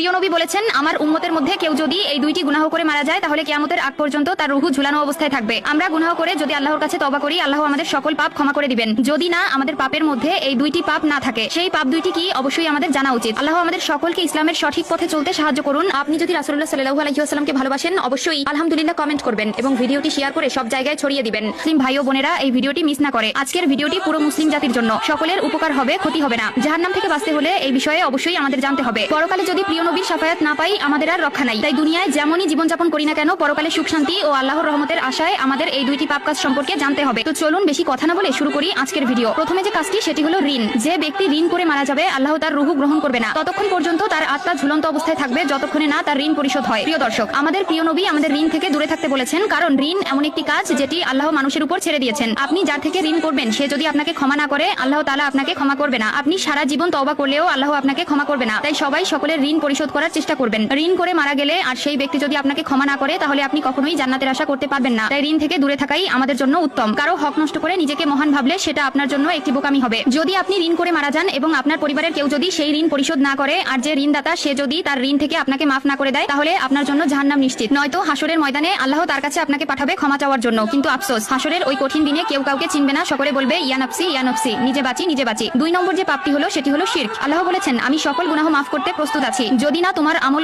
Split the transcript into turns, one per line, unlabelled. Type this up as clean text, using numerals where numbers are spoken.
প্রিয় নবী বলেছেন, আমার উম্মতের মধ্যে কেউ যদি এই দুইটি গুনাহ করে মারা যায় তাহলে কিয়ামতের আগ পর্যন্ত তার রূহ ঝুলানো অবস্থায় থাকবে। আমরা গুনাহ করে যদি আল্লাহর কাছে তওবা করি, আল্লাহ আমাদের সকল পাপ ক্ষমা করে দিবেন। যদি না আমাদের পাপের মধ্যে এই দুইটি পাপ না থাকে, সেই পাপ দুইটি কি অবশ্যই আমাদের জানা উচিত। আল্লাহ আমাদের সকলকে ইসলামের সঠিক পথে চলতে সাহায্য করুন। আপনি যদি রাসূলুল্লাহ সাল্লাল্লাহু আলাইহি ওয়াসাল্লামকে ভালোবাসেন, অবশ্যই আলহামদুলিল্লাহ কমেন্ট করবেন এবং ভিডিওটি শেয়ার করে সব জায়গায় ছড়িয়ে দিবেন। মুসলিম ভাই ও বোনেরা এই ভিডিওটি মিস না করে। আজকের ভিডিওটি পুরো মুসলিম জাতির জন্য, সকলের উপকার হবে, ক্ষতি হবে না। জাহান্নাম থেকে বাঁচতে হলে এই বিষয়ে অবশ্যই আমাদের জানতে হবে। পরকালে যদি প্রিয় নবীর শাফায়াত না পাই, আমাদের আর রক্ষা নাই। তাই দুনিয়ায় যেমনই জীবনযাপন করি না কেন, পরকালে সুখ শান্তি ও আল্লাহর রহমতের আশায় আমাদের এই দুইটি পাপ কাজ সম্পর্কে জানতে হবে। তো চলুন বেশি কথা না বলে শুরু করি আজকের ভিডিও। প্রথমে যে কাজটি সেটি হলো ঋণ। যে ব্যক্তি ঋণ করে মারা যাবে, আল্লাহ তার রূহ গ্রহণ করবে না ততক্ষণ পর্যন্ত। তার আত্মা ঝুলন্ত অবস্থায় থাকবে যতক্ষণে না তার ঋণ পরিশোধ হয়। প্রিয় দর্শক, আমাদের প্রিয় নবী আমাদের ঋণ থেকে দূরে থাকতে বলেছেন, কারণ ঋণ এমন একটি কাজ যেটি আল্লাহ মানুষের উপর ছেড়ে দিয়েছেন। আপনি যার থেকে ঋণ করবেন, সে যদি আপনাকে ক্ষমা না করে, আল্লাহ তাআলা আপনাকে ক্ষমা করবে না। আপনি সারা জীবন তওবা করলেও আল্লাহ আপনাকে ক্ষমা করবে না। তাই সবাই সকলের ঋণ পরিশোধ করার চেষ্টা করবেন। ঋণ করে মারা গেলে আর সেই ব্যক্তি যদি আপনাকে ক্ষমা না করে, তাহলে আপনি কখনোই জান্নাতের আশা করতে পারবেন না। তাই ঋণ থেকে দূরে থাকাই আমাদের জন্য উত্তম। কারো হক নষ্ট করে নিজেকে মহান ভাবলে সেটা আপনার জন্য একটি বোকামি হবে। যদি আপনি ঋণ করে মারা যান এবং আপনার পরিবারের কেউ যদি সেই ঋণ পরিশোধ না করে, আর যে ঋণদাতা সে যদি তার ঋণ থেকে আপনাকে মাফ না করে দেয়, তাহলে আপনার জন্য জাহান্নাম নিশ্চিত। নয়তো হাসরের ময়দানে আল্লাহ তার কাছে আপনাকে পাঠাবে ক্ষমা চাওয়ার জন্য। কিন্তু আফসোস, হাসরের ওই কঠিন দিনে কেউ কাউকে চিনবে না। সকলে বলবে ইয়া নফসি ইয়া নফসি, নিজে বাঁচি নিজে বাঁচি। 2 নম্বর যে পাপটি হলো সেটি হলো শিরক। আল্লাহ বলেছেন, আমি সকল গুনাহ মাফ করতে প্রস্তুত আছি যদি না তোমার আমল